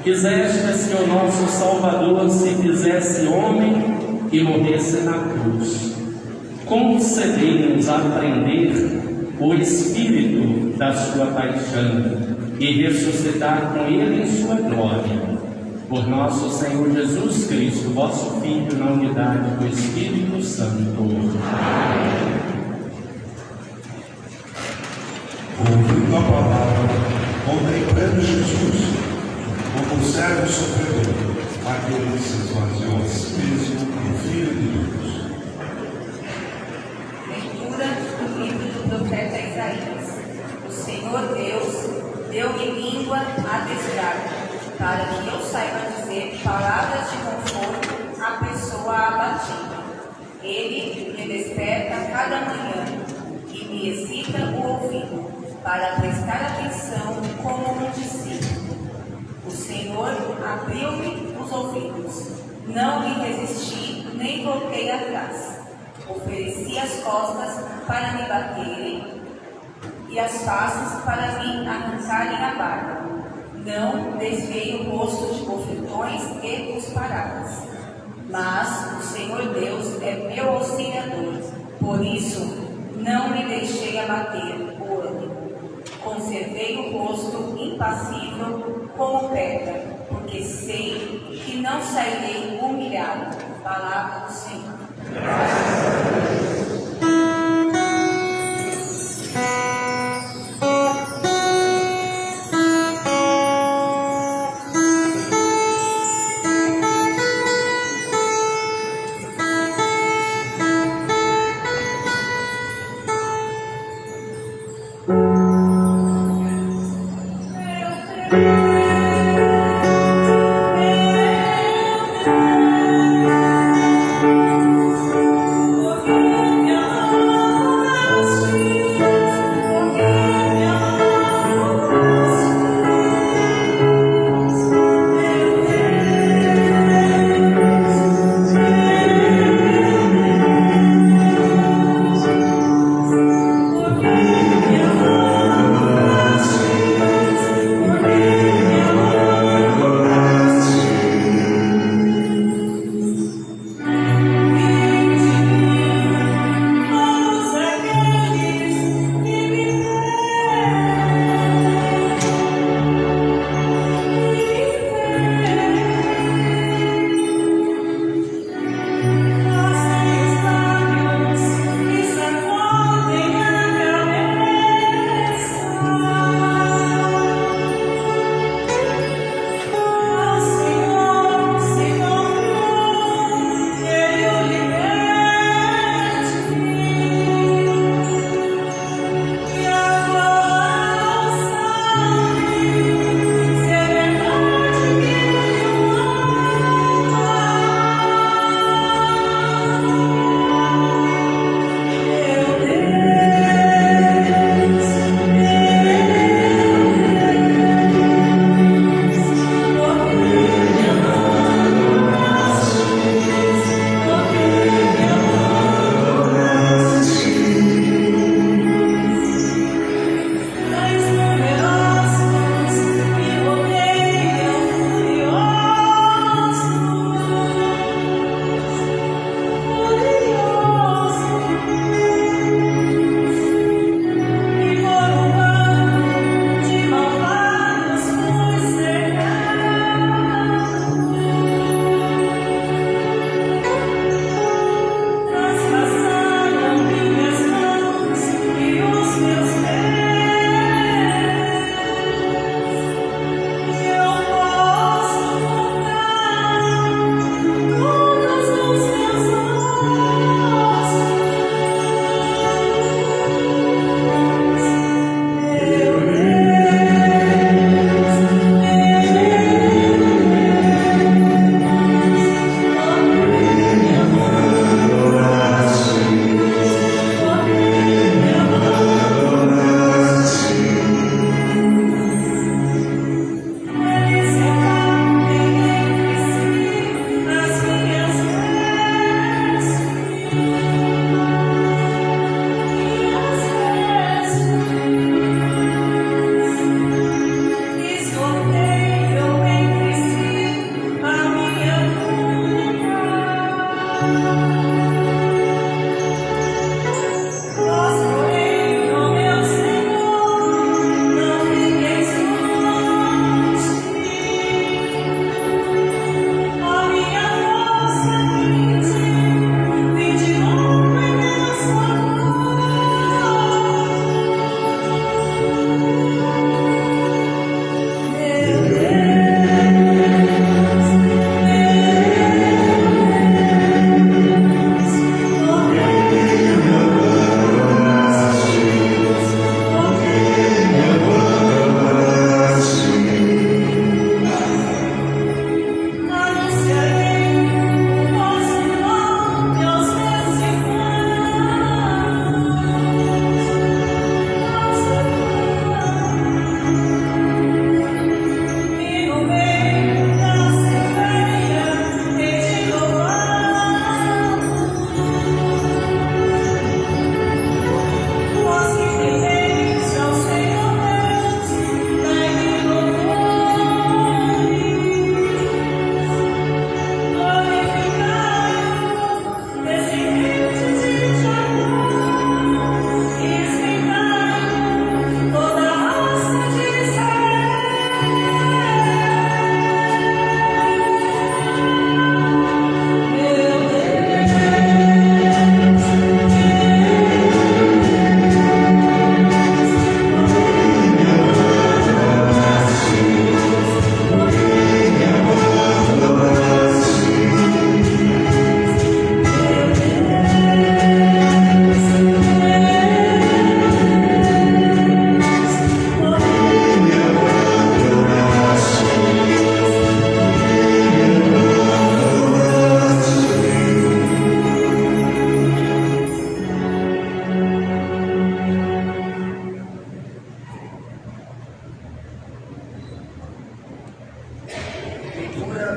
quisestes que o nosso Salvador se fizesse homem e morresse na cruz. Concedei-nos aprender o espírito da sua paixão e ressuscitar com ele em sua glória. Por nosso Senhor Jesus Cristo, vosso Filho, na unidade do Espírito Santo. Amém. Ouvindo a palavra, contemplando Jesus, como servo sofredor, aquele que se esvaziou a si mesmo em Filho de Deus. Leitura do livro do profeta Isaías. O Senhor Deus deu-me língua adestrada, para que eu saiba dizer palavras de conforto à pessoa abatida. Ele me desperta cada manhã e me excita o ouvido, para prestar atenção como um discípulo. O Senhor abriu-me os ouvidos, não lhe resisti, nem voltei atrás. Ofereci as costas para me baterem e as faces para me arrancarem a barba. Não desviei o rosto de bofetões e cusparadas. Mas o Senhor Deus é meu auxiliador, por isso não me deixei abater o ânimo. Conservei o rosto impassível como pedra, porque sei que não sairei humilhado. Palavra do Senhor.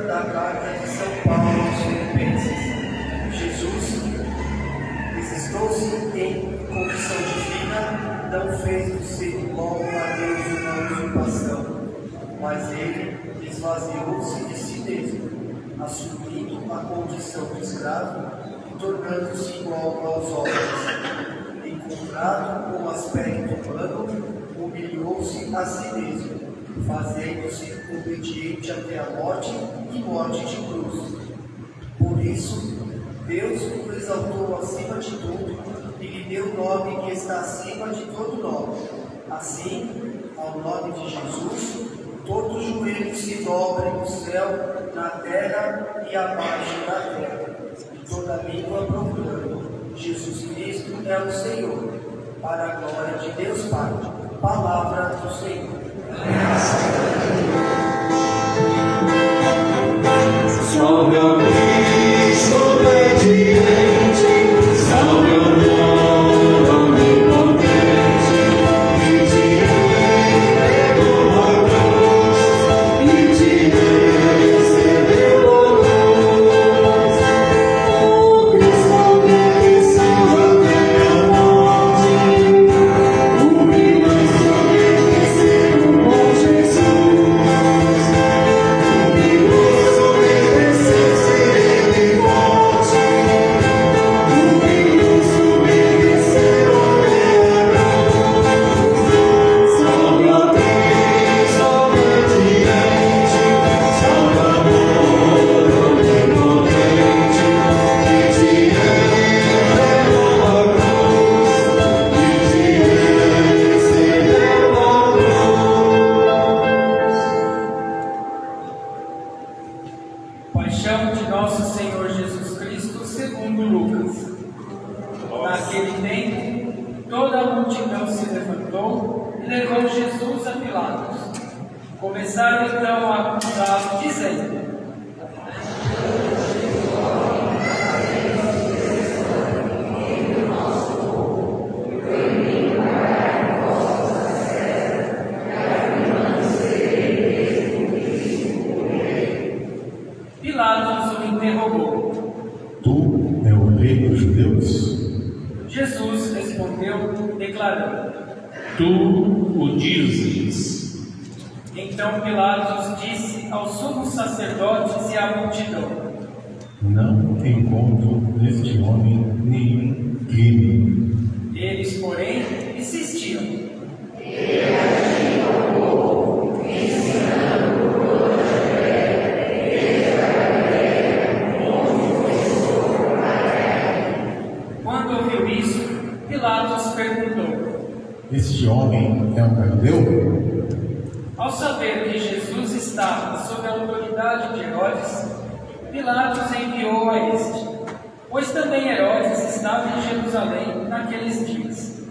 da carta de São Paulo aos Filipenses. Jesus, existou-se em condição divina, não fez do ser igual a Deus uma usurpação, mas ele esvaziou-se de si mesmo, assumindo a condição de escravo e tornando-se igual aos homens. Encontrado com aspecto humano, humilhou-se a si mesmo, fazendo-se obediente até a morte e morte de cruz. Por isso, Deus o exaltou acima de tudo e lhe deu o nome que está acima de todo nome. Assim, ao nome de Jesus, todo o joelho se dobre no céu, na terra e abaixo da terra, e toda língua proclama: Jesus Cristo é o Senhor, para a glória de Deus Pai. Palavra do Senhor. Salve a Cristo obediente, salve ao amor onipotente, que te entregou a cruz e te recebeu a luz. O Cristo venceu até a morte, humilhou-se a obedecer o bom Jesus. Paixão de nosso Senhor Jesus Cristo, segundo Lucas. Naquele tempo, toda a multidão se levantou e levou Jesus a Pilatos. Começaram então a acusá-lo, dizendo: Pilatos o interrogou: Tu é o rei dos judeus? Jesus respondeu, declarando: Tu o dizes. Então Pilatos disse aos sumos sacerdotes e à multidão: Não encontro neste homem nenhum crime. Eles, porém, insistiam: Quando ouviu isso, Pilatos perguntou: Este homem é um galileu? Ao saber que Jesus estava sob a autoridade de Herodes, Pilatos enviou a este, pois também Herodes estava em Jerusalém naqueles dias.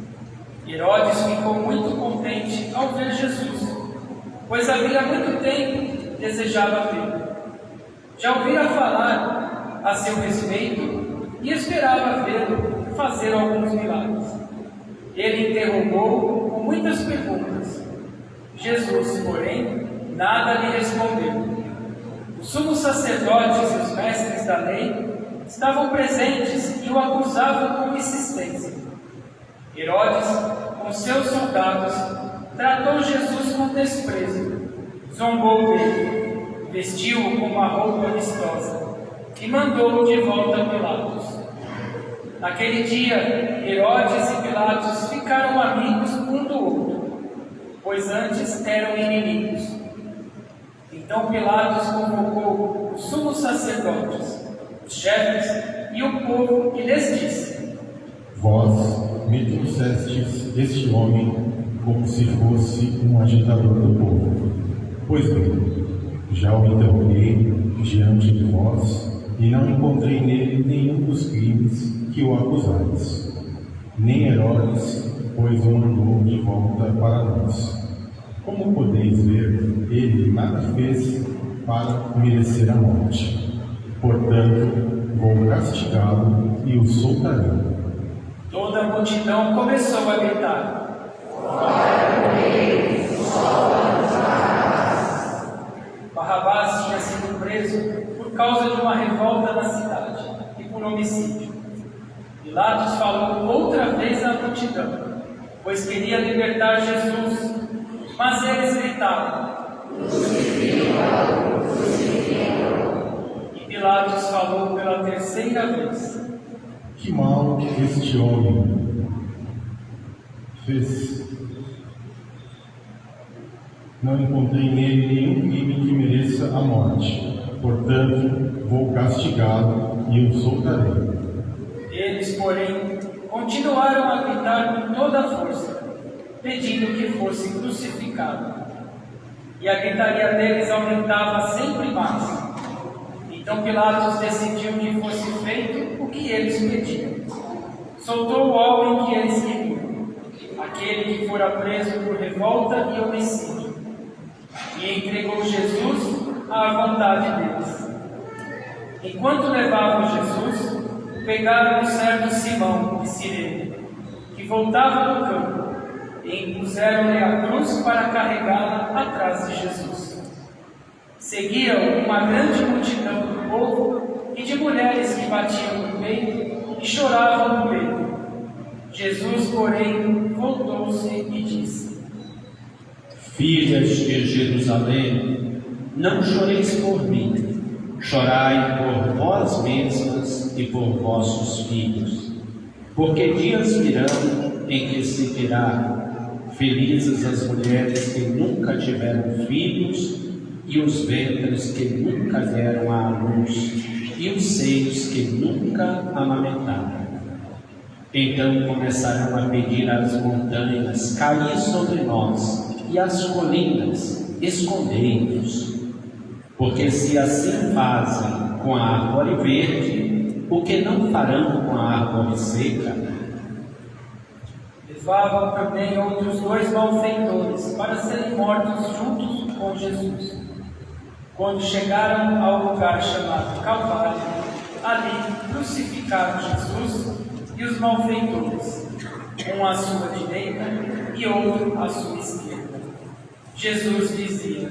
Herodes ficou muito contente ao ver Jesus, pois havia muito tempo desejava vê-lo. Já ouvira falar a seu respeito e esperava vê-lo fazer alguns milagres. Ele interrogou com muitas perguntas. Jesus, porém, nada lhe respondeu. Os sumos sacerdotes e os mestres da lei estavam presentes e o acusavam com insistência. Herodes, com seus soldados, tratou Jesus com desprezo, zombou dele, vestiu-o com uma roupa vistosa e mandou-o de volta a Pilatos. Naquele dia, Herodes e Pilatos ficaram amigos um do outro, pois antes eram inimigos. Então Pilatos convocou os sumos sacerdotes, os chefes e o povo e lhes disse: Vós me trouxestes este homem como se fosse um agitador do povo. Pois bem, já o interroguei diante de vós e não encontrei nele nenhum dos crimes que o acusais. Nem Herodes, pois o mandou de volta para nós. Como podeis ver, ele nada fez para merecer a morte. Portanto, vou castigá-lo e o soltarei. Toda a multidão começou a gritar: Barrabás tinha sido preso vez a multidão, pois queria libertar Jesus. Mas eles gritavam: E Pilatos falou pela terceira vez: Que mal este homem fez? Não encontrei nele nenhum crime que mereça a morte. Portanto, vou castigá-lo e o soltarei. Eles, porém, continuaram a gritar com toda a força, pedindo que fosse crucificado. E a gritaria deles aumentava sempre mais. Então Pilatos decidiu que fosse feito o que eles pediam. Soltou o homem que eles queriam, aquele que fora preso por revolta e homicídio, e entregou Jesus à vontade deles. Enquanto levavam Jesus, pegaram um certo Simão de Cirene, que voltava do campo, e impuseram-lhe a cruz para carregá-la atrás de Jesus. Seguiam uma grande multidão do povo e de mulheres que batiam no peito e choravam no leito. Jesus, porém, voltou-se e disse: Filhas de Jerusalém, não choreis por mim, chorai por vós mesmas e por vossos filhos. Porque dias virão em que se dirá: felizes as mulheres que nunca tiveram filhos, e os ventres que nunca deram à luz, e os seios que nunca amamentaram. Então começarão a pedir às montanhas: caí sobre nós, e às colinas: escondei-nos. Porque se assim fazem com a árvore verde, o que não farão com a árvore seca? Levavam também outros 2 malfeitores para serem mortos juntos com Jesus. Quando chegaram ao lugar chamado Calvário, ali crucificaram Jesus e os malfeitores, um à sua direita e outro à sua esquerda. Jesus dizia: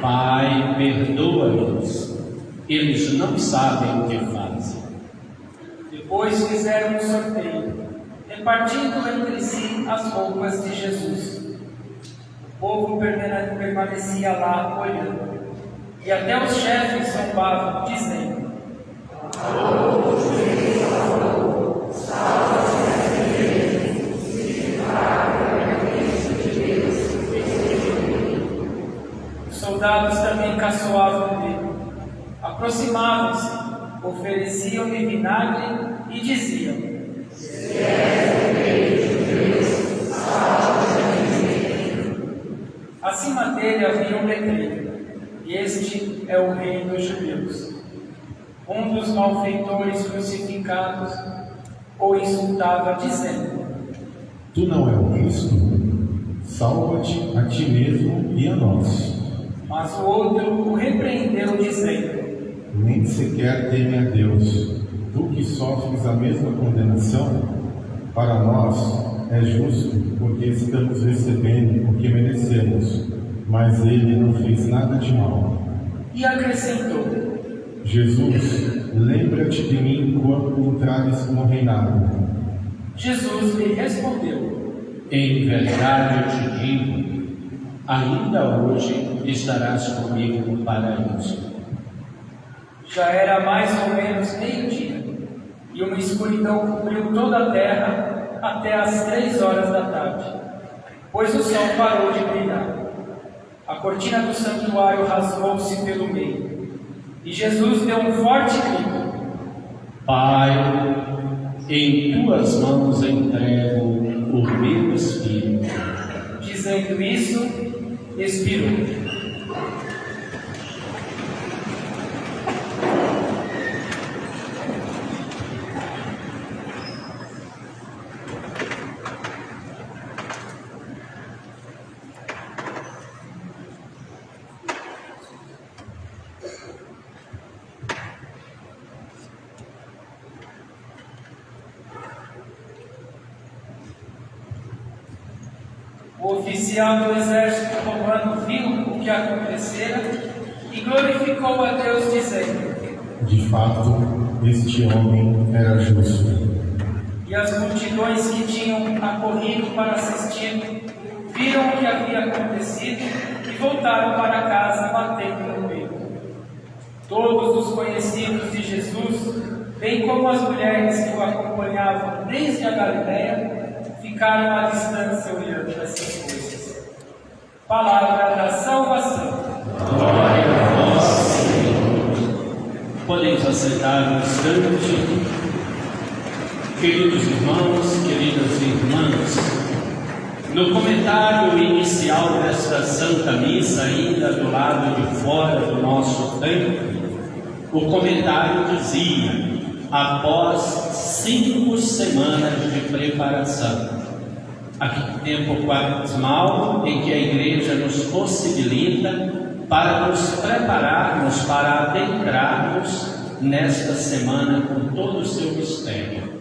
Pai, perdoa-lhes, eles não sabem o que fazem. Depois fizeram um sorteio, repartindo entre si as roupas de Jesus. O povo permanecia lá olhando, e até os chefes zombavam, dizendo: Os soldados também caçoavam dele. Aproximavam-se, ofereciam-lhe vinagre e diziam: Acima dele havia um letreiro: Este é o Rei dos Judeus. Um dos malfeitores crucificados o insultava, dizendo: Tu não é o Cristo? Salva-te a ti mesmo e a nós. Mas o outro o repreendeu, dizendo: Nem sequer teme a Deus. Tu que sofres a mesma condenação, para nós é justo, porque estamos recebendo o que merecemos, mas ele não fez nada de mal. E acrescentou: Jesus, lembra-te de mim quando entrares no reinado. Jesus lhe respondeu: Em verdade eu te digo, ainda hoje estarás comigo no paraíso. Já era mais ou menos meio-dia, e uma escuridão cobriu toda a terra até às 3 horas da tarde, pois o sol parou de brilhar. A cortina do santuário rasgou-se pelo meio, e Jesus deu um forte grito: Pai, em tuas mãos entrego o meu espírito. Dizendo isso, expirou. O oficial do exército romano viu o que acontecera e glorificou a Deus, dizendo: De fato, este homem era justo. E as multidões que tinham acorrido para assistir viram o que havia acontecido e voltaram para casa batendo no peito. Todos os conhecidos de Jesus, bem como as mulheres que o acompanhavam desde a Galiléia, ficaram à distância olhando essas coisas. Palavra da salvação. Glória a vós, Senhor. Podemos assentar um instante. Queridos irmãos, queridas irmãs, no comentário inicial desta Santa Missa, ainda do lado de fora do nosso templo, o comentário dizia: após 5 semanas de preparação, aquele tempo quaresmal em que a Igreja nos possibilita para nos prepararmos, para adentrarmos nesta semana com todo o seu mistério.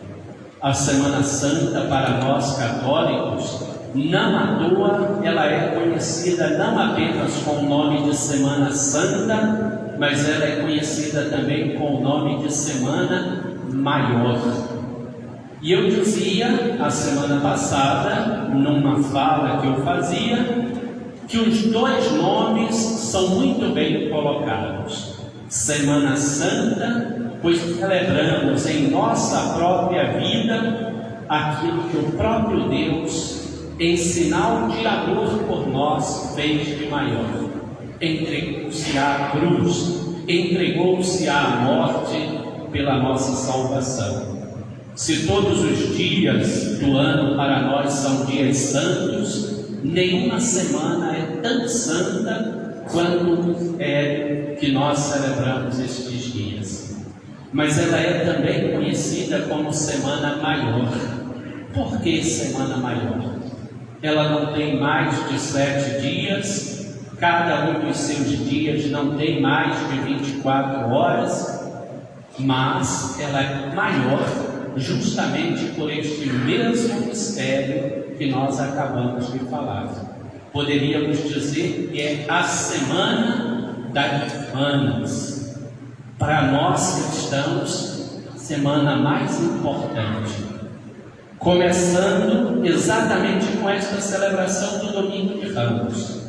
A Semana Santa, para nós católicos, não à toa, ela é conhecida não apenas com o nome de Semana Santa, mas ela é conhecida também com o nome de Semana Maior. E eu dizia, a semana passada, numa fala que eu fazia, que os 2 nomes são muito bem colocados. Semana Santa, pois celebramos em nossa própria vida aquilo que o próprio Deus, em sinal de amor por nós, fez de maior. Entregou-se à cruz, entregou-se à morte pela nossa salvação. Se todos os dias do ano para nós são dias santos, nenhuma semana é tão santa quanto é que nós celebramos estes dias. Mas ela é também conhecida como Semana Maior. Por que Semana Maior? Ela não tem mais de 7 dias, cada um dos seus dias não tem mais de 24 horas, mas ela é maior justamente por este mesmo mistério que nós acabamos de falar. Poderíamos dizer que é a Semana das Semanas. Para nós cristãos, a semana mais importante. Começando exatamente com esta celebração do Domingo de Ramos.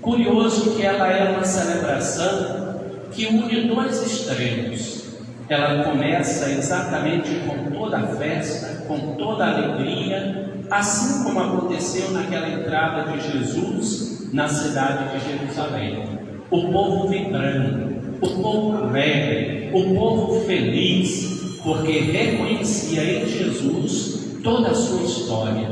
Curioso que ela é uma celebração que une 2 extremos. Ela começa exatamente com toda a festa, com toda a alegria, assim como aconteceu naquela entrada de Jesus na cidade de Jerusalém. O povo vibrando, o povo alegre, o povo feliz, porque reconhecia em Jesus toda a sua história,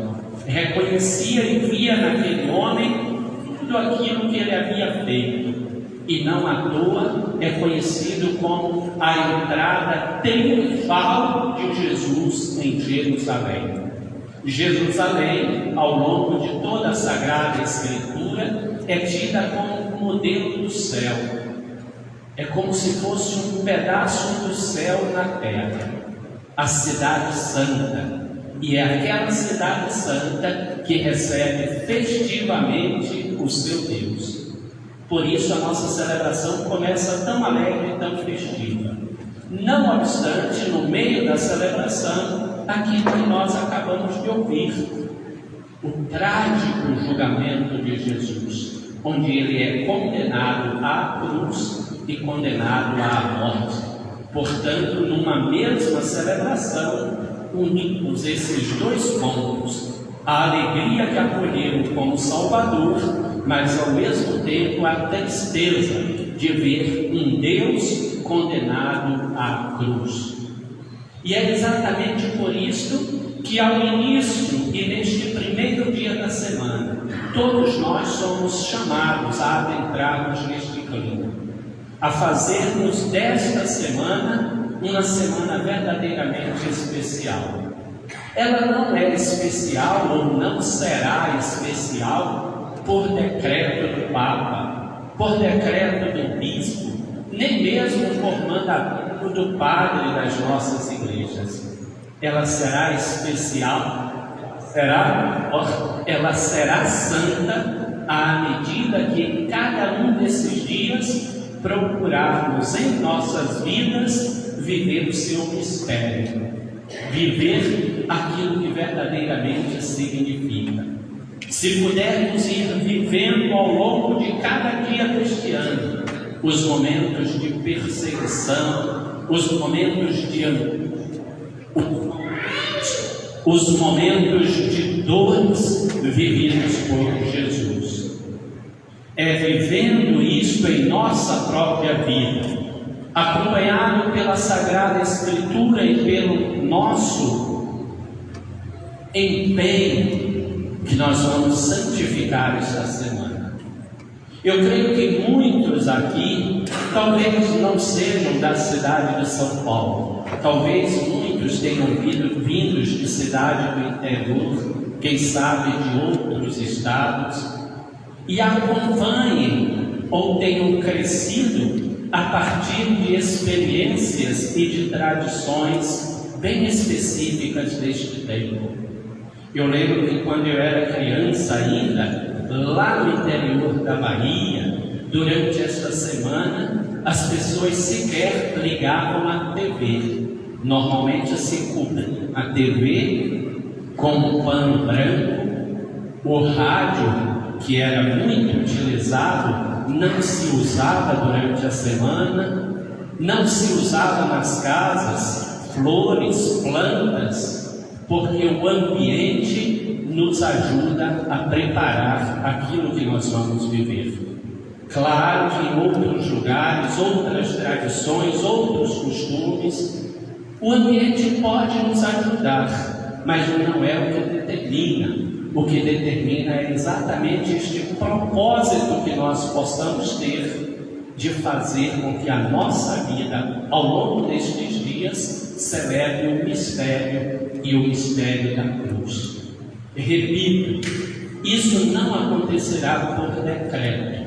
reconhecia e via naquele homem tudo aquilo que ele havia feito, e não à toa é conhecido como a entrada triunfal de Jesus em Jerusalém. Jerusalém, ao longo de toda a Sagrada Escritura, é tida como um modelo do céu. É como se fosse um pedaço do céu na terra, a cidade santa. E é aquela cidade santa que recebe festivamente o seu Deus. Por isso a nossa celebração começa tão alegre e tão festiva. Não obstante, no meio da celebração, aquilo que nós acabamos de ouvir, o trágico julgamento de Jesus, onde ele é condenado à cruz e condenado à morte. Portanto, numa mesma celebração, unimos esses 2 pontos: a alegria que acolheu como Salvador, mas ao mesmo tempo a tristeza de ver um Deus condenado à cruz. E é exatamente por isso que ao início e neste primeiro dia da semana, todos nós somos chamados a adentrarmos neste clima, a fazermos desta semana uma semana verdadeiramente especial. Ela não é especial ou não será especial por decreto do Papa, por decreto do Bispo, nem mesmo por mandamento do Padre das nossas igrejas. Ela será especial, ela será santa à medida que em cada um desses dias procurarmos em nossas vidas viver o seu mistério. viver aquilo que verdadeiramente significa. Se pudermos ir vivendo ao longo de cada dia cristiano os momentos de perseguição, os momentos de dores vividos por Jesus. É vivendo isto em nossa própria vida, acompanhado pela Sagrada Escritura e pelo nosso empenho, que nós vamos santificar esta semana. Eu creio que muitos aqui, talvez não sejam da cidade de São Paulo, talvez muitos tenham vindos de cidade do interior, quem sabe de outros estados, e acompanhem ou tenham crescido a partir de experiências e de tradições bem específicas deste tempo. Eu lembro que quando eu era criança ainda, lá no interior da Bahia, durante esta semana, as pessoas sequer ligavam a TV. Normalmente se cobria a TV com um pano branco, o rádio, que era muito utilizado, não se usava durante a semana, não se usava nas casas flores, plantas, porque o ambiente nos ajuda a preparar aquilo que nós vamos viver. Claro que em outros lugares, outras tradições, outros costumes, o ambiente pode nos ajudar, mas não é o que determina. O que determina é exatamente este propósito que nós possamos ter de fazer com que a nossa vida, ao longo destes dias, celebre o mistério e o mistério da cruz. Repito, isso não acontecerá por decreto.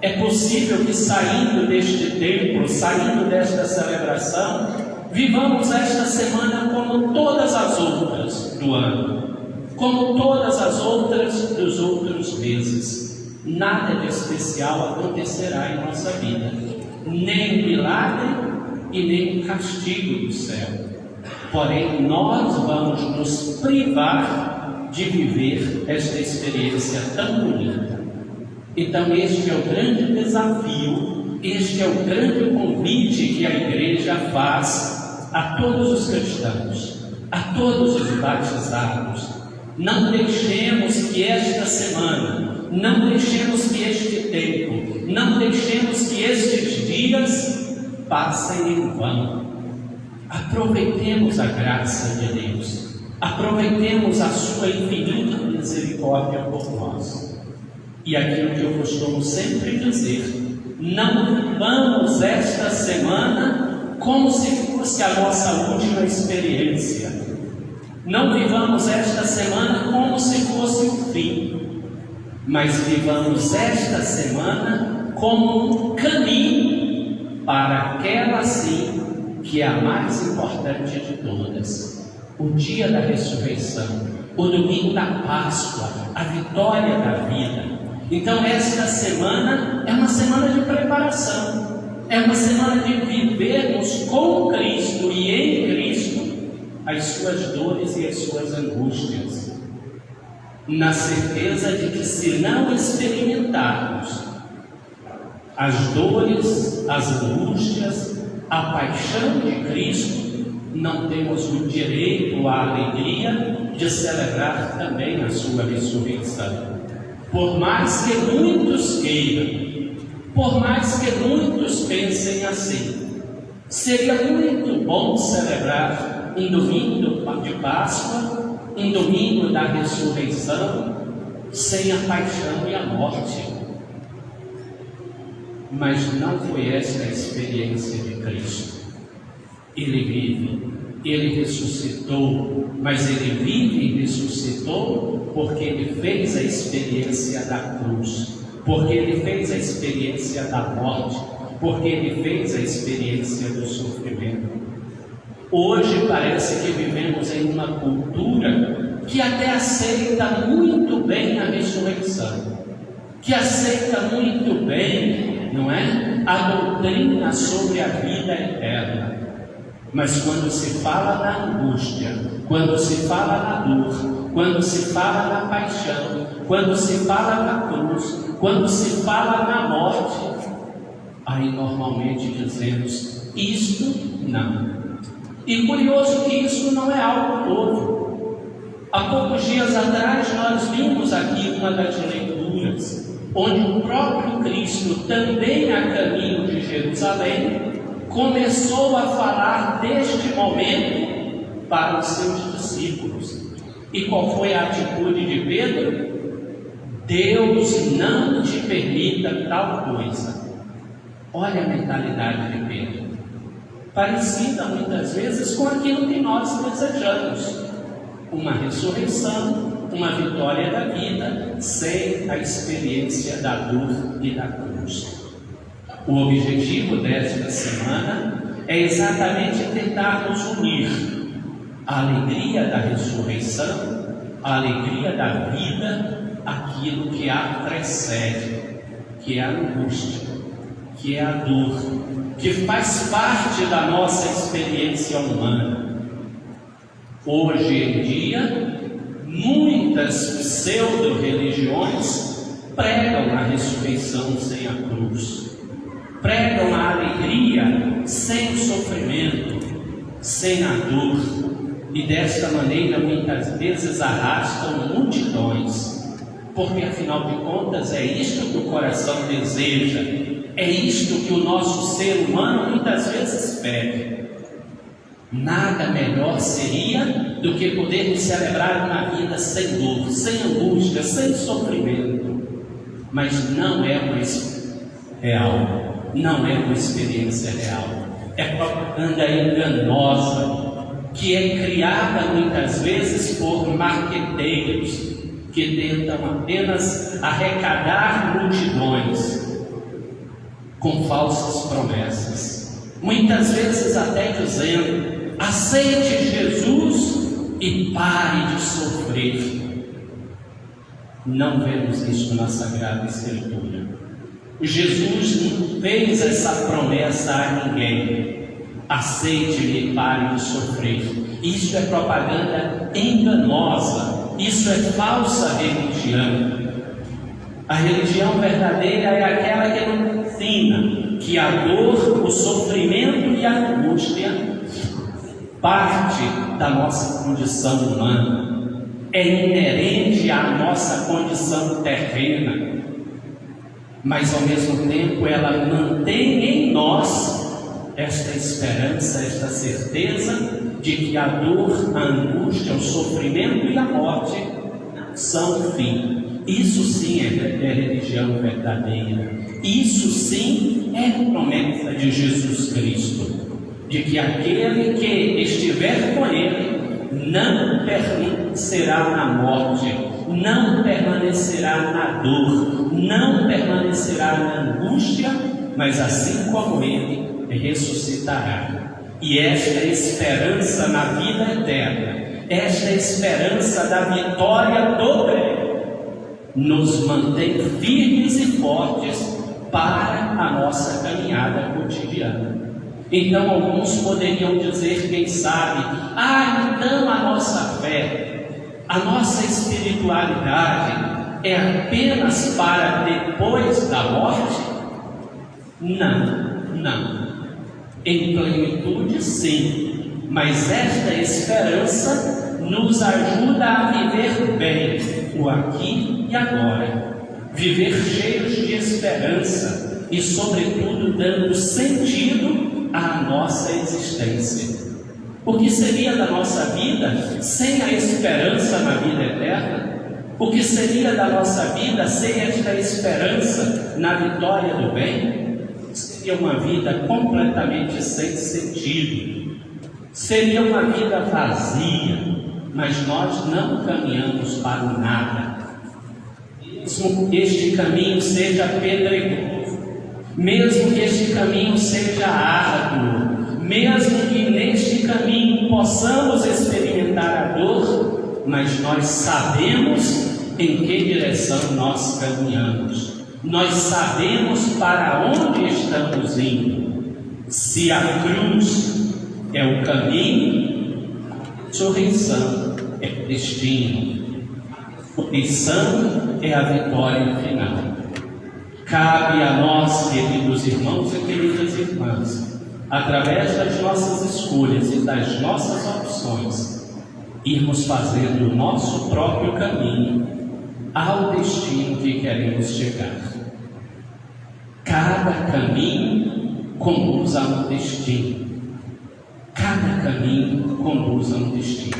É possível que saindo deste templo, saindo desta celebração, vivamos esta semana como todas as outras do ano, como todas as outras dos outros meses. Nada de especial acontecerá em nossa vida, nem um milagre e nem um castigo do céu. Porém, nós vamos nos privar de viver esta experiência tão bonita. Então, este é o grande desafio, este é o grande convite que a Igreja faz a todos os cristãos, a todos os batizados. Não deixemos que esta semana, não deixemos que este tempo, não deixemos que estes dias passem em vão. Aproveitemos a graça de Deus, aproveitemos a sua infinita misericórdia por nós. E aquilo que eu costumo sempre dizer, não vivamos esta semana como se fosse a nossa última experiência. Não vivamos esta semana como se fosse o fim, mas vivamos esta semana como um caminho para aquela sim que é a mais importante de todas, o dia da ressurreição, o domingo da Páscoa, a vitória da vida. Então esta semana é uma semana de preparação, é uma semana de vivermos com Cristo e em Cristo as suas dores e as suas angústias, na certeza de que se não experimentarmos as dores, as angústias, a paixão de Cristo, não temos o direito, a alegria de celebrar também a sua ressurreição. Por mais que muitos queiram, por mais que muitos pensem assim, seria muito bom celebrar um domingo de Páscoa, um domingo da ressurreição, sem a paixão e a morte. Mas não foi esta a experiência de Cristo. Ele vive, Ele ressuscitou, mas Ele vive e ressuscitou porque Ele fez a experiência da cruz, porque Ele fez a experiência da morte, porque Ele fez a experiência do sofrimento. Hoje parece que vivemos em uma cultura que até aceita muito bem a ressurreição, que aceita muito bem, não é, a doutrina sobre a vida eterna. Mas quando se fala na angústia, quando se fala na dor, quando se fala na paixão, quando se fala na cruz, quando se fala na morte, aí normalmente dizemos: isto não. E curioso que isso não é algo novo. Há poucos dias atrás nós vimos aqui uma das leituras, onde o próprio Cristo, também a caminho de Jerusalém, começou a falar deste momento para os seus discípulos. E qual foi a atitude de Pedro? Deus não te permita tal coisa. Olha a mentalidade de Pedro, parecida muitas vezes com aquilo que nós desejamos: uma ressurreição, uma vitória da vida, sem a experiência da dor e da cruz. O objetivo desta semana é exatamente tentarmos unir a alegria da ressurreição, a alegria da vida, aquilo que a precede, que é a angústia, que é a dor, que faz parte da nossa experiência humana. Hoje em dia, muitas pseudo-religiões pregam a ressurreição sem a cruz, pregam a alegria sem o sofrimento, sem a dor, e desta maneira muitas vezes arrastam multidões, porque afinal de contas é isto que o coração deseja, é isto que o nosso ser humano muitas vezes pede. Nada melhor seria do que podermos celebrar uma vida sem dor, sem angústia, sem sofrimento. Mas não é uma real, não é uma experiência real. É propaganda enganosa, que é criada muitas vezes por marqueteiros, que tentam apenas arrecadar multidões com falsas promessas, muitas vezes até dizendo: aceite Jesus e pare de sofrer. Não vemos isso na Sagrada Escritura. Jesus não fez essa promessa a ninguém: aceite-me e pare de sofrer. Isso é propaganda enganosa, isso é falsa religião. A religião verdadeira é aquela que nos ensina que a dor, o sofrimento e a angústia parte da nossa condição humana, é inerente à nossa condição terrena, mas ao mesmo tempo ela mantém em nós esta esperança, esta certeza de que a dor, a angústia, o sofrimento e a morte são o fim. Isso sim é religião verdadeira. Isso sim é promessa de Jesus Cristo, de que aquele que estiver com Ele não permanecerá na morte, não permanecerá na dor, não permanecerá na angústia, mas assim como Ele ressuscitará. E esta esperança na vida eterna, esta esperança da vitória do bem, nos mantém firmes e fortes para a nossa caminhada cotidiana. Então alguns poderiam dizer, quem sabe: então a nossa fé, a nossa espiritualidade é apenas para depois da morte? Não. Em plenitude sim, mas esta esperança nos ajuda a viver bem o aqui e agora, viver cheios de esperança e, sobretudo, dando sentido à nossa existência. O que seria da nossa vida sem a esperança na vida eterna? O que seria da nossa vida sem esta esperança na vitória do bem? Seria uma vida completamente sem sentido, seria uma vida vazia, mas nós não caminhamos para o nada. Mesmo que este caminho seja pedregoso, mesmo que este caminho seja árduo, mesmo que neste caminho possamos experimentar a dor, mas nós sabemos em que direção nós caminhamos, nós sabemos para onde estamos indo. Se a cruz é o caminho, ressurreição é o destino, missão é a vitória final. Cabe a nós, queridos irmãos e queridas irmãs, através das nossas escolhas e das nossas opções, irmos fazendo o nosso próprio caminho ao destino que queremos chegar. Cada caminho conduz a um destino. Cada caminho conduz a um destino.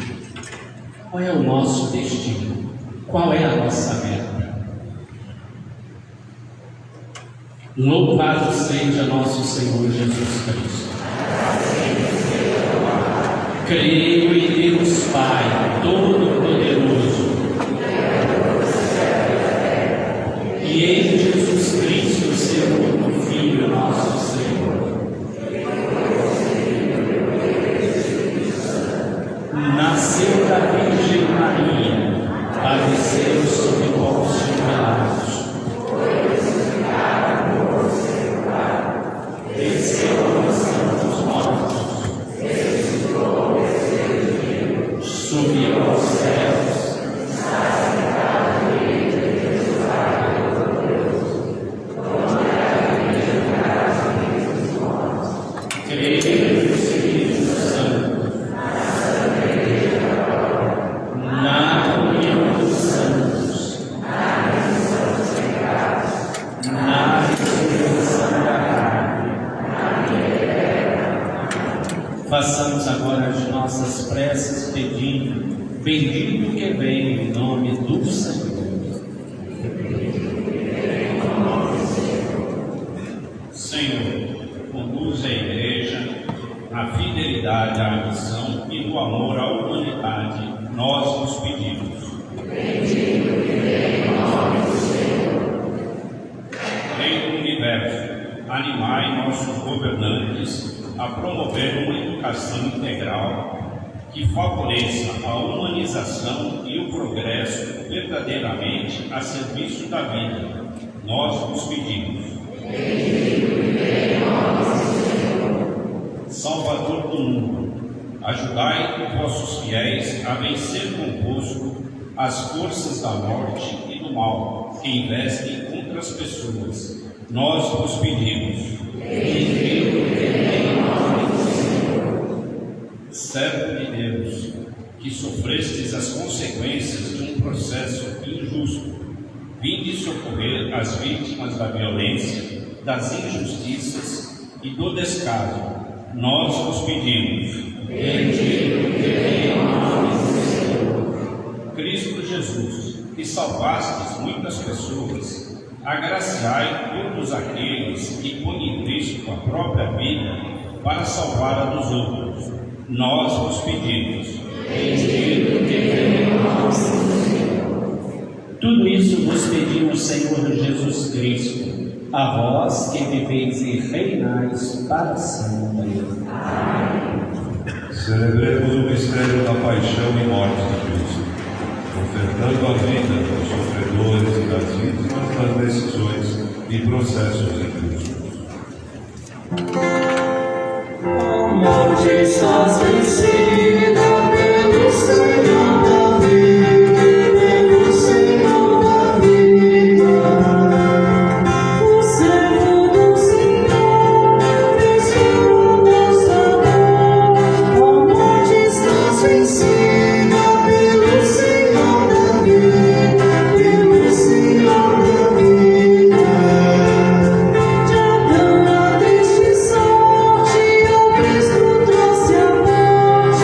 Qual é o nosso destino? Qual é a nossa meta? Louvado seja nosso Senhor Jesus Cristo. Creio em Deus Pai Todo-Poderoso e em Jesus Cristo, seu único Filho, nosso Senhor. Nasceu da Virgem Maria, padeceu sob Pôncio Pilatos, desceu à mansão dos mortos, subiu aos céus, creio no Espírito Santo, na comunhão dos santos, na ressurreição da carne. Façamos agora as nossas preces pedindo: bendito que vem em nome do Senhor. Senhor, conduz a Igreja na fidelidade à missão e no amor à humanidade, nós nos pedimos. Rei do Universo, animai nossos governantes a promover uma educação integral que favoreça a humanização e o progresso verdadeiramente a serviço da vida. Nós nos pedimos. Salvador do mundo, ajudai vossos fiéis a vencer convosco as forças da morte e do mal que investem contra as pessoas. Nós vos pedimos. Servo de Deus, que sofrestes as consequências de um processo injusto, vinde socorrer as vítimas da violência, das injustiças e do descaso. Nós vos pedimos. Bendito que vem em nome do Senhor. Cristo Jesus, que salvastes muitas pessoas, agraciai todos aqueles que põem em risco a própria vida para salvar a dos outros. Nós vos pedimos. Bendito que vem em nome do Senhor. Tudo isso vos pedimos, Senhor Jesus Cristo, a vós que viveis e reinais para sempre. Celebremos o mistério da paixão e morte de Cristo, ofertando a vida dos sofredores e das vítimas das decisões e processos injustos. A morte estás vencida pelo Senhor da vida, pelo Senhor da vida. O servo do Senhor venceu nossa dor. A morte estás vencida pelo Senhor da vida, pelo Senhor da vida. De Adão a triste sorte, ao Cristo trouxe a paz.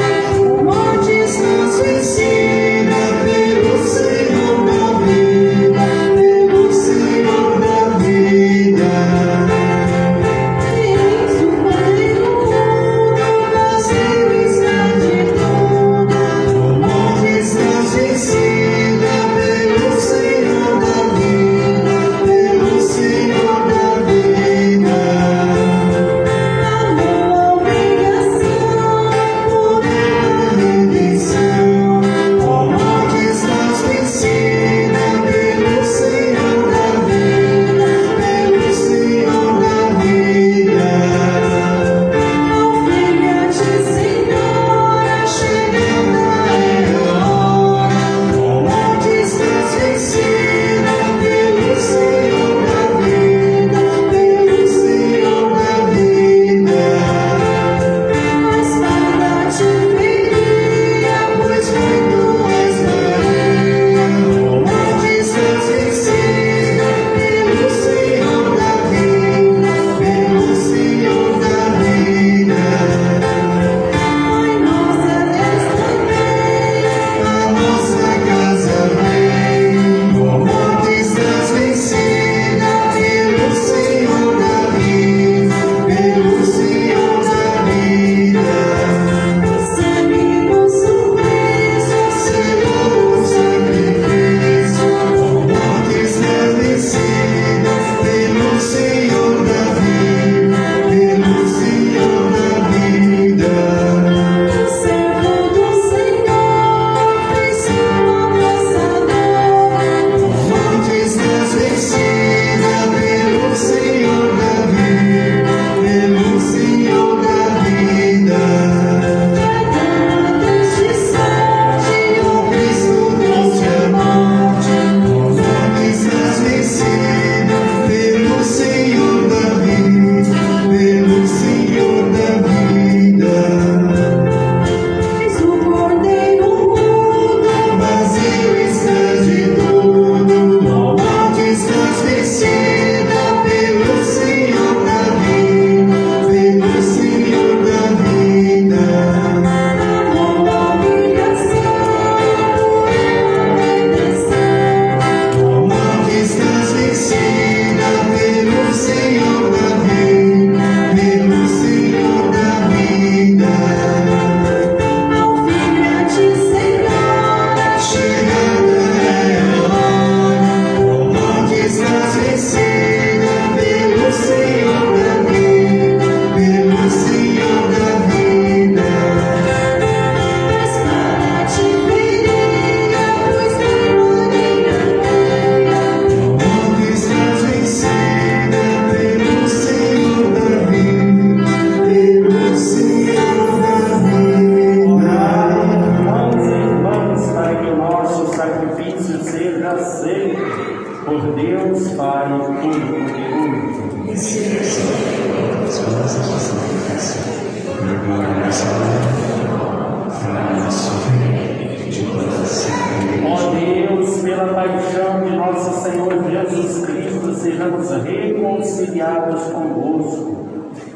paixão de nosso Senhor Jesus Cristo, sejamos reconciliados convosco,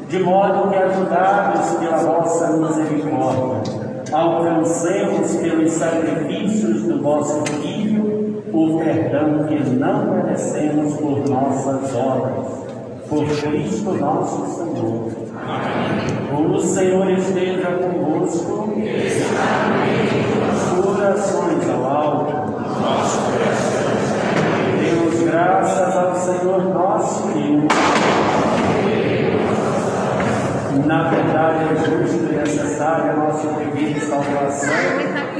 de modo que, ajudados pela vossa misericórdia, alcancemos pelos sacrifícios do vosso Filho o perdão que não merecemos por nossas obras. Por Cristo nosso Senhor. Amém. O Senhor esteja convosco. Corações ao alto. Demos graças ao Senhor nosso Deus. Na verdade é justo e necessário nosso dever de salvação.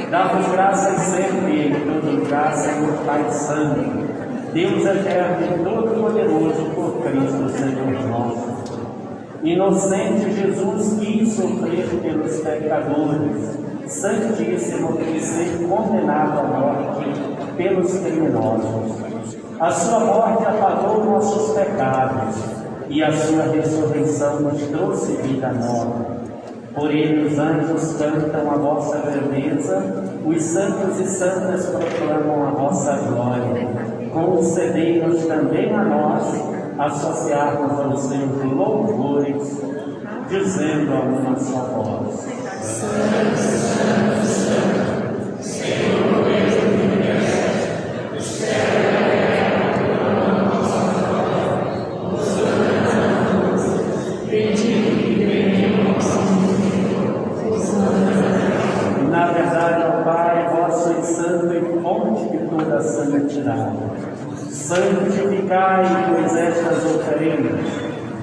Dá-vos graças sempre e em todo lugar, Senhor Pai Santo, Deus eterno e todo-poderoso, por Cristo Senhor nosso. Inocente Jesus quis sofrer pelos pecadores, santíssimo quis ser condenado à morte pelos criminosos. A sua morte apagou nossos pecados e a sua ressurreição nos trouxe vida nova. Por ele os anjos cantam a vossa grandeza, os santos e santas proclamam a vossa glória. Concedei-nos também a nós associarmos aos seus louvores, dizendo a uma só voz: Santo, Santo, Santo, Senhor Deus do universo, o céu e a terra proclamam a vossa glória. Os anjos, bendito e bendito vosso nome. Na verdade, ó Pai, vós sois santo e fonte de toda a santidade. Santificai, pois, estas oferendas,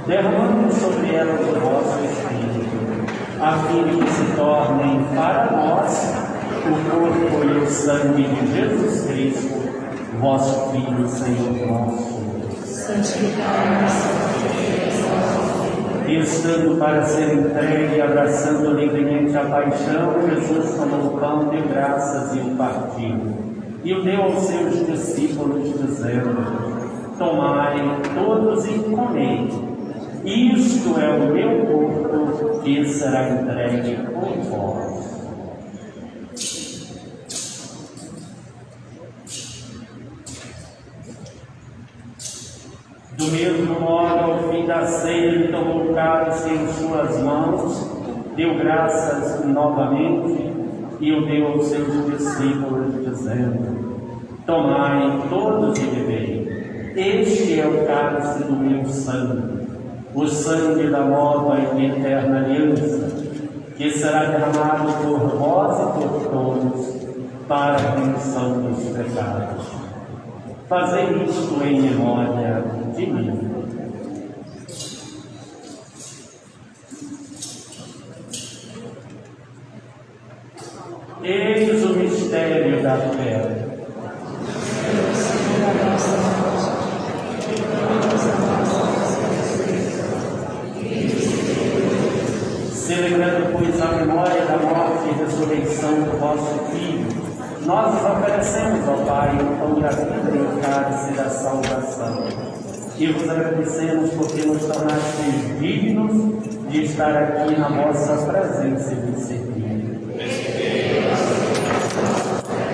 derramando sobre elas o vosso Espírito, a fim de que se tornem para nós o corpo e o sangue de Jesus Cristo, vosso Filho, Senhor nosso. Santificai-nos, estando para ser entregue e abraçando livremente a paixão, Jesus tomou o pão, deu graças e o partiu. E o deu aos seus discípulos, dizendo: Tomai todos e comei. Isto é o meu corpo, que será entregue por vós. Do mesmo modo, ao fim da ceia, ele tomou o cálice em suas mãos, deu graças novamente e o deu aos seus discípulos, dizendo: Tomai todos e bebei. Este é o cálice do meu sangue, o sangue da nova e eterna aliança, que será derramado por vós e por todos para a remissão dos pecados. Fazei isto em memória de mim. Eis o mistério da fé. Celebrando, pois, a memória da morte e ressurreição do vosso Filho, nós vos oferecemos, ó Pai, o pão da vida e o cálice da salvação. E vos agradecemos porque nos tornastes dignos de estar aqui na vossa presença e vos servir.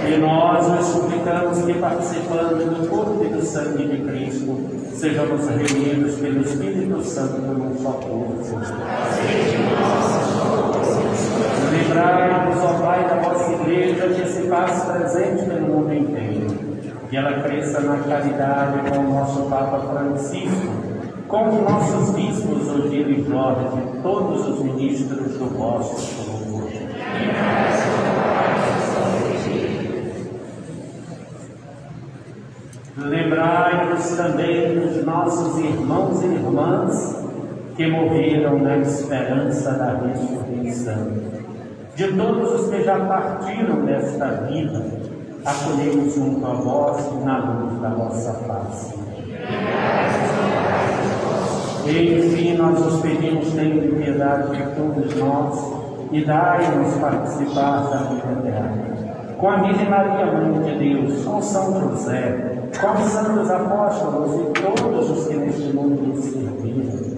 E nós vos suplicamos que, participando do corpo e do sangue de Cristo, sejamos reunidos pelo Espírito Santo num só corpo. Lembrai-vos, ó Pai, da vossa Igreja, que se faz presente pelo mundo inteiro, que ela cresça na caridade com o nosso Papa Francisco, com os nossos bispos, Odilo e Jorge, e todos os ministros do vosso povo. Lembrai-vos também dos nossos irmãos e irmãs que morreram na esperança da ressurreição. De todos os que já partiram desta vida, acolhemos junto a vós na luz da vossa face. Enfim, nós os pedimos, tende piedade de todos nós e dai-nos participar da vida eterna. Com a Virgem Maria, Mãe de Deus, com São José, com os santos apóstolos e todos os que neste mundo nos serviram,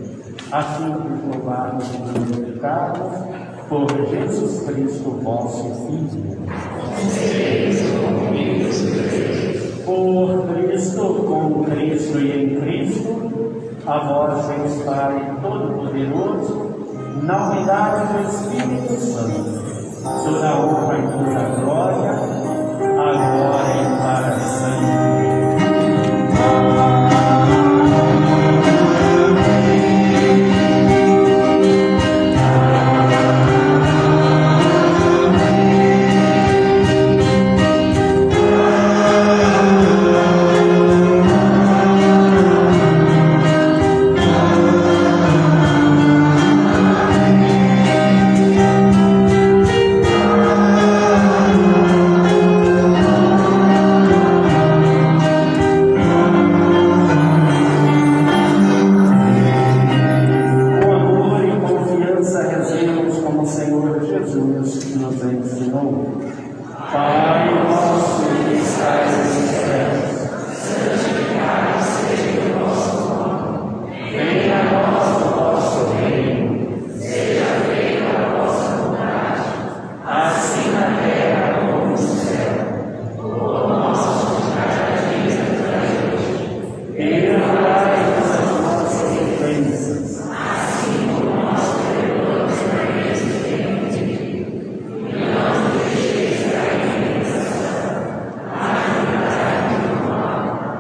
a fim de louvarmos e glorificarmos por Jesus Cristo, vosso Filho. Por Cristo, com Cristo e em Cristo, a vós, Deus Pai Todo-Poderoso, na unidade do Espírito Santo, toda honra e toda glória, agora e para sempre.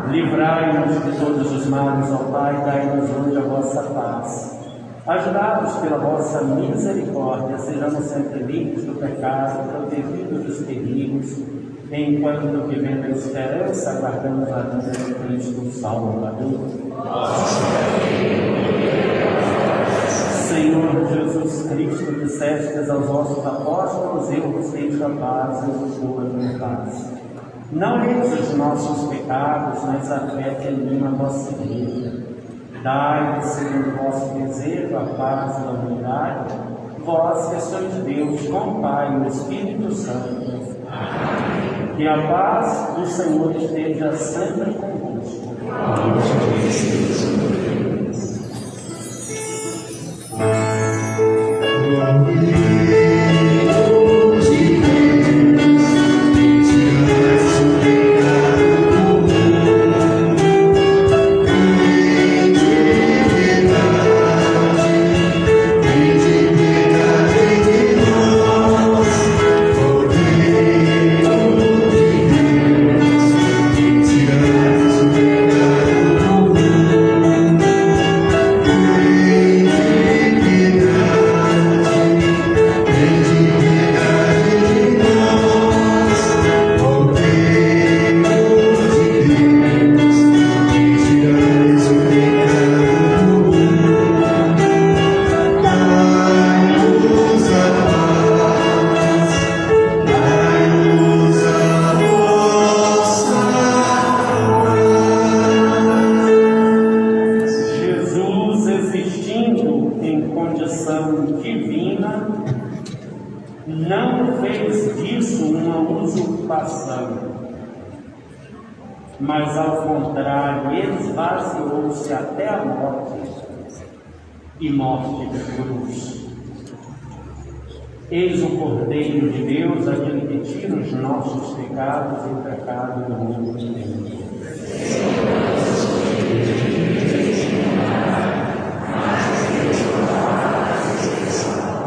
Livrai-nos de todos os males, ó Pai, dai-nos hoje a vossa paz. Ajudados pela vossa misericórdia, sejamos sempre limpos do pecado, protegidos dos perigos, enquanto vivendo a esperança, aguardamos a vinda de Cristo Salvador. Senhor Jesus Cristo, dissestes aos vossos apóstolos: eu vos deixo a paz, eu vos dou a minha paz. Não leis os nossos pecados, mas a fé que anima a vossa igreja. Dai-nos, segundo o vosso desejo, a paz e a unidade, vós que sois Deus, com o Pai e o Espírito Santo. Amém. Que a paz do Senhor esteja sempre convosco. Não fez disso uma usurpação, mas ao contrário, esvaziou-se até a morte e morte de cruz. Eis o Cordeiro de Deus, aquele que tira os nossos pecados e o pecado do mundo inteiro.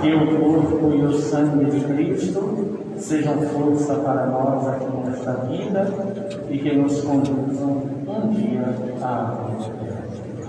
Que o corpo e o sangue de Cristo sejam força para nós aqui nesta vida e que nos conduzam um dia à vida eterna.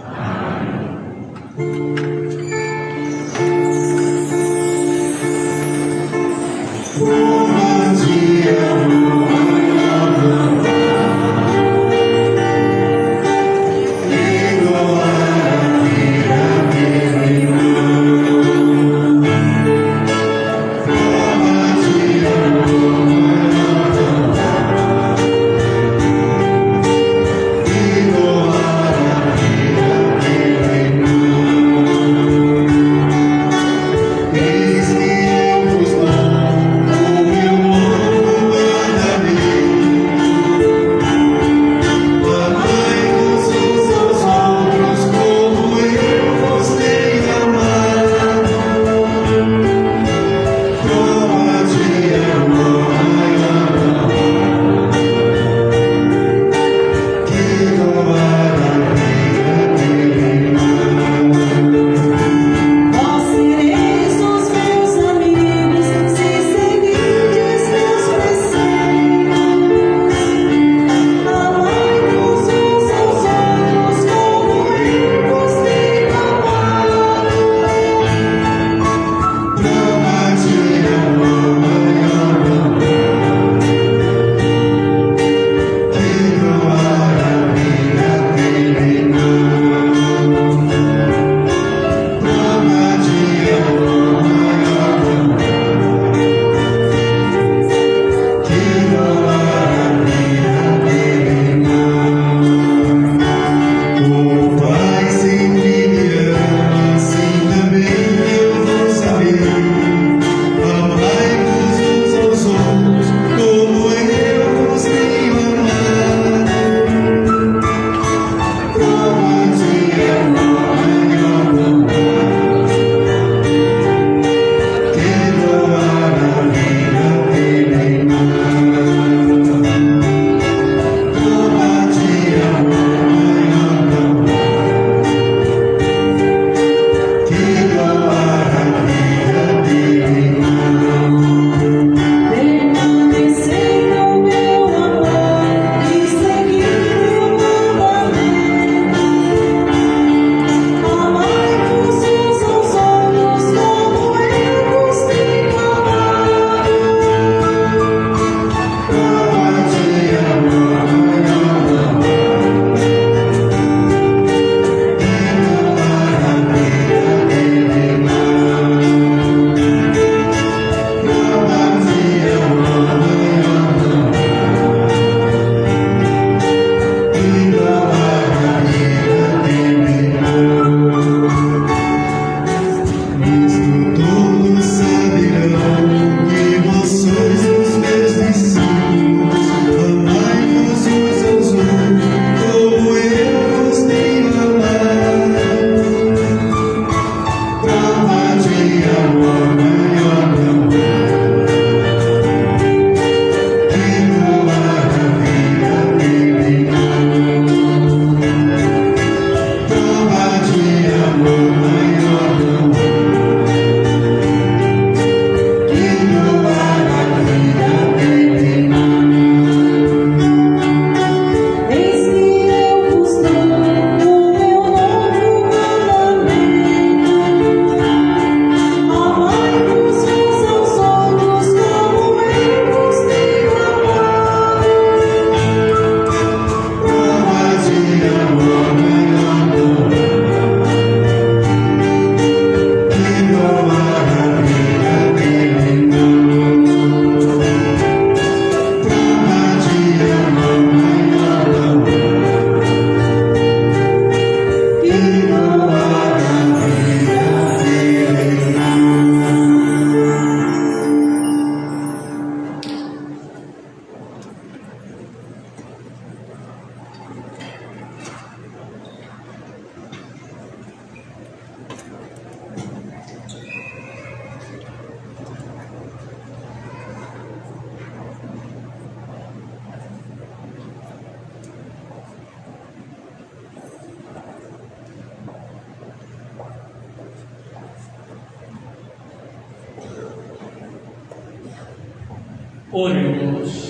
Oremos.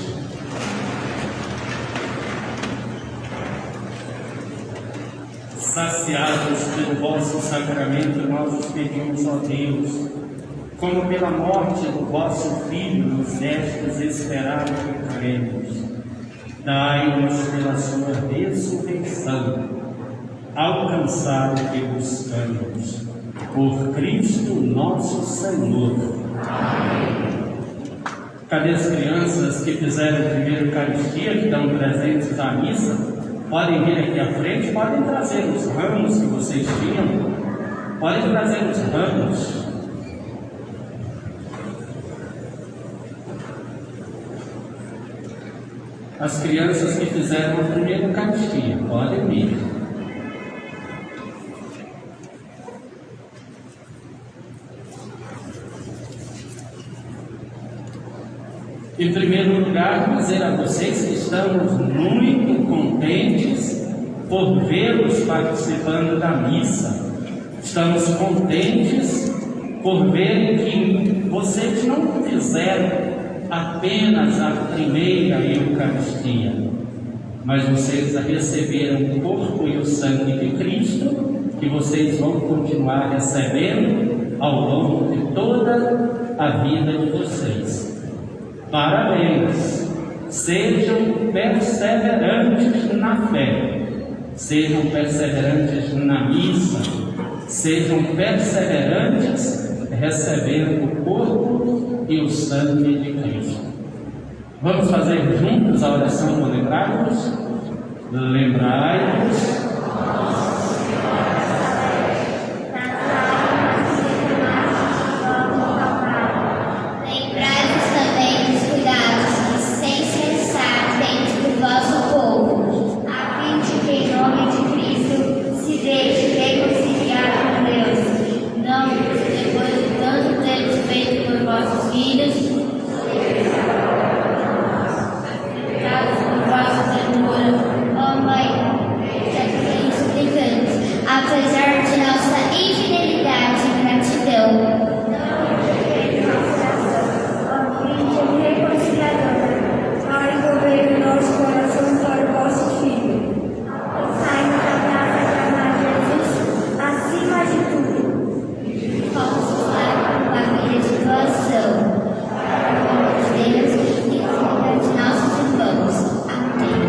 Saciados pelo vosso sacramento, nós os pedimos, ó Deus, como pela morte do vosso Filho nos destes esperar o que queremos. Dai-nos pela sua ressurreição alcançar o que buscamos. Por Cristo nosso Senhor. Amém. Cadê as crianças que fizeram a primeira Eucaristia, que estão presentes à missa? Podem vir aqui à frente, podem trazer os ramos que vocês tinham. Podem trazer os ramos. As crianças que fizeram a primeira Eucaristia, podem vir. Em primeiro lugar, dizer a vocês que estamos muito contentes por vê-los participando da missa. Estamos contentes por ver que vocês não fizeram apenas a primeira Eucaristia, mas vocês receberam o corpo e o sangue de Cristo, que vocês vão continuar recebendo ao longo de toda a vida de vocês. Parabéns! Sejam perseverantes na fé, sejam perseverantes na missa, sejam perseverantes recebendo o corpo e o sangue de Cristo. Vamos fazer juntos a oração do lembrai-vos? Lembrai-vos. Apesar de nossa infidelidade e ingratidão, ó Virgem reconciliadora, vai envolver o nosso coração para o vosso Filho. Sai-nos da graça de amar Jesus acima de tudo. Consolar com família de doação, para o amor de Deus e cuidar de nossos irmãos. Amém.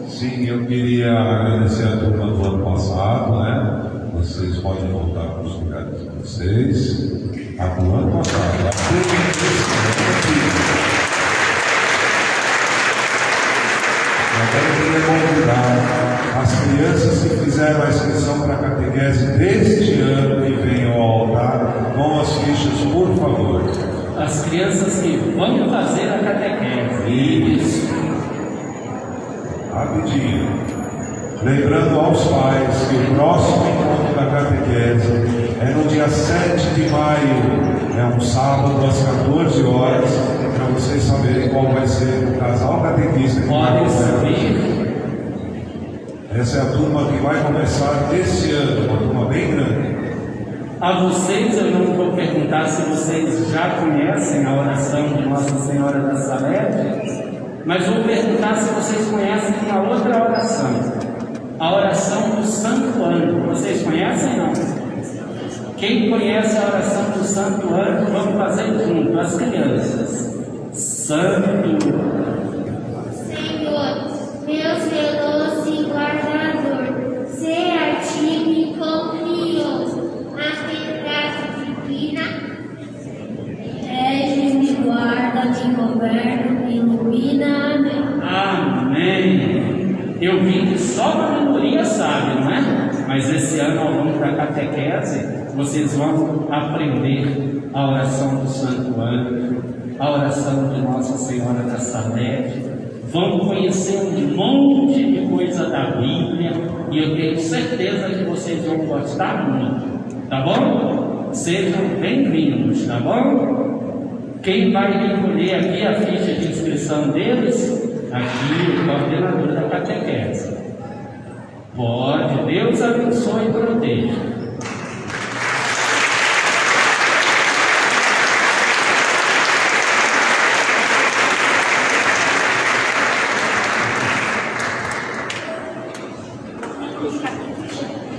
Sim, eu queria agradecer a turma do ano passado, né? Vocês podem voltar para os lugares de vocês. A do ano passado, agora eu queria convidar as crianças que fizeram a inscrição para a catequese deste ano que venham ao altar, com as fichas, por favor. As crianças que vão fazer a catequese. Isso. Rapidinho. Lembrando aos pais que o próximo encontro da catequese é no dia 7 de maio, é um sábado às 14 horas, para vocês saberem qual vai ser o casal catequista que vai começar. Essa é a turma que vai começar esse ano, uma turma bem grande. A vocês eu não vou perguntar se vocês já conhecem a oração de Nossa Senhora da Salete, mas vou perguntar se vocês conhecem uma outra oração, a oração do Santo Anjo. Vocês conhecem ou não? Quem conhece a oração do Santo Anjo, vamos fazer junto, as crianças. Santo Senhor, meu zeloso guardador, se a ti me confiou a verdade divina, rege-me, guarda-me, governa. Eu vi que só a minoria sabe, não é? Mas esse ano, ao longo da catequese, vocês vão aprender a oração do Santo Anjo, a oração de Nossa Senhora da Salete, vão conhecer um monte de coisa da Bíblia, e eu tenho certeza que vocês vão gostar muito, tá bom? Sejam bem-vindos, tá bom? Quem vai recolher aqui a ficha de inscrição deles? Aqui, o coordenador da catequese. Pode, Deus abençoe e proteja.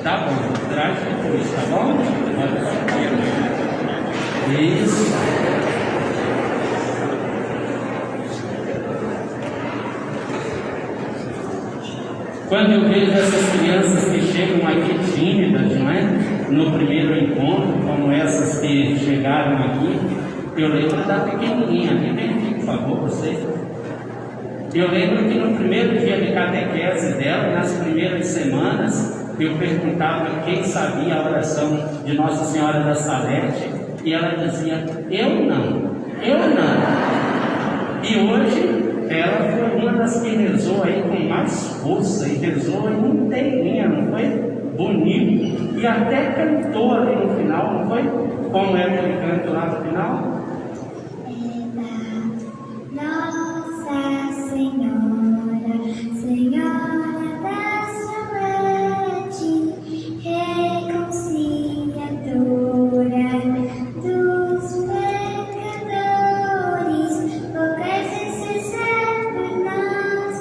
Tá bom, traz depois, tá bom? Isso. Quando eu vejo essas crianças que chegam aqui tímidas, não é? No primeiro encontro, como essas que chegaram aqui, eu lembro da pequenininha, me vem, por favor, você. Eu lembro que no primeiro dia de catequese dela, nas primeiras semanas, eu perguntava quem sabia a oração de Nossa Senhora da Salete, e ela dizia, eu não. E hoje, ela foi uma das que rezou aí com mais força, e rezou inteirinha, não foi? Bonito, e até cantou ali no final, não foi? Como é aquele canto lá no final? Nossa Senhora, Senhora da Salete, reconciliadora dos pecadores, rogai sem cessar por nós,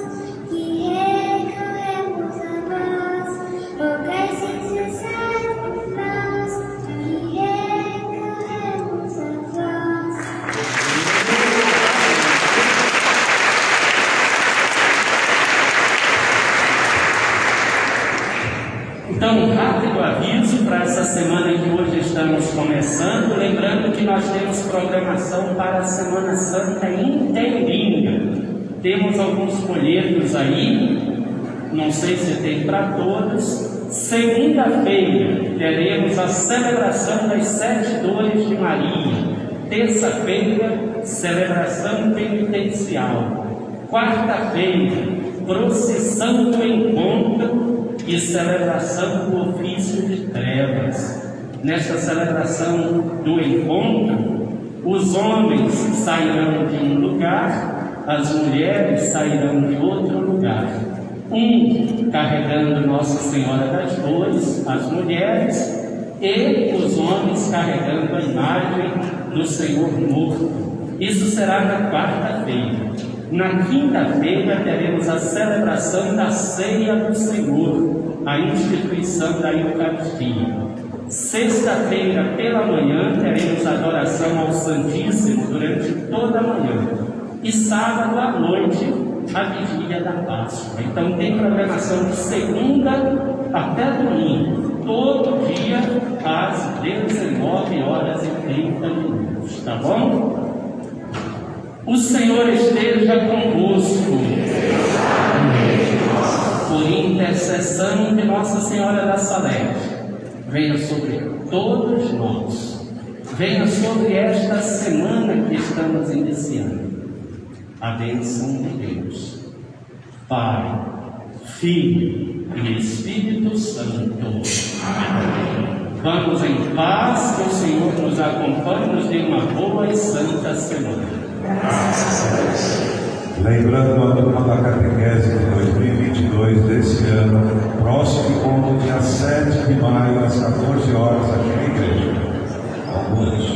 que recorremos a vós. Rogai sem cessar por nós, que recorremos a vós. Então, um rápido aviso para essa semana que hoje estamos começando, lembrando que nós temos programação para a Semana Santa inteirinha. Temos alguns folhetos aí, não sei se tem para todos. Segunda-feira teremos a celebração das 7 dores de Maria. Terça-feira, celebração penitencial. Quarta-feira, procissão do encontro e celebração do ofício de trevas. Nesta celebração do encontro, os homens sairão de um lugar, as mulheres sairão de outro lugar. Um carregando Nossa Senhora das Dores, as mulheres, e os homens carregando a imagem do Senhor morto. Isso será na quarta-feira. Na quinta-feira teremos a celebração da Ceia do Senhor, a instituição da Eucaristia. Sexta-feira pela manhã teremos adoração ao Santíssimo durante toda a manhã. E sábado à noite, a vigília da Páscoa. Então tem programação de segunda até domingo, todo dia às 19h30, tá bom? O Senhor esteja convosco. Por intercessão de Nossa Senhora da Salete, venha sobre todos nós, venha sobre esta semana que estamos iniciando, a bênção de Deus, Pai, Filho e Espírito Santo. Amém. Vamos em paz, que o Senhor nos acompanhe, nos dê uma boa e santa semana. Lembrando a turma da catequese de 2022 desse ano, próximo encontro dia 7 de maio, às 14 horas, aqui na igreja. Alguns.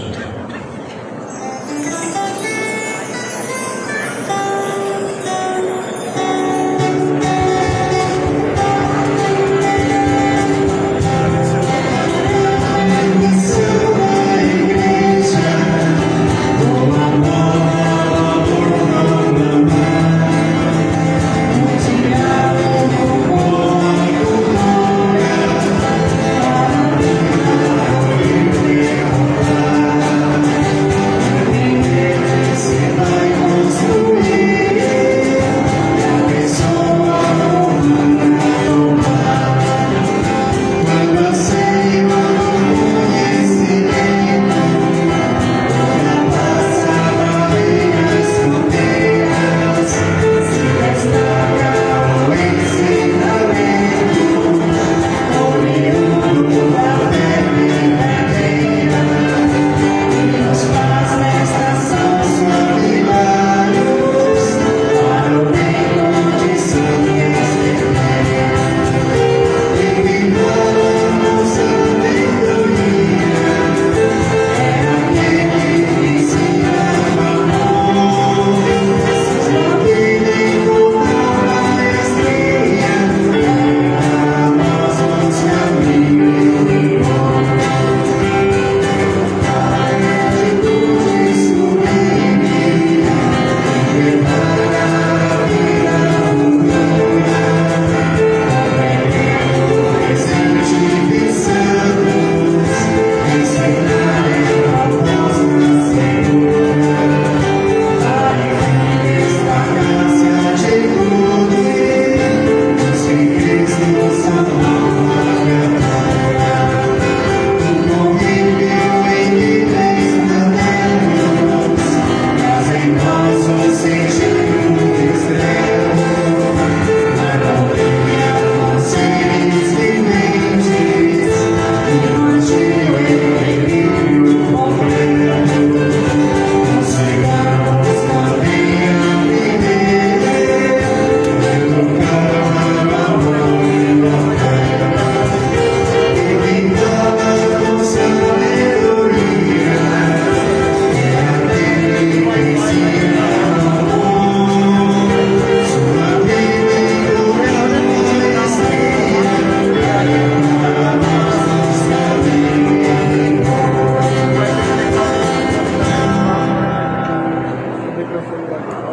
microfone lá.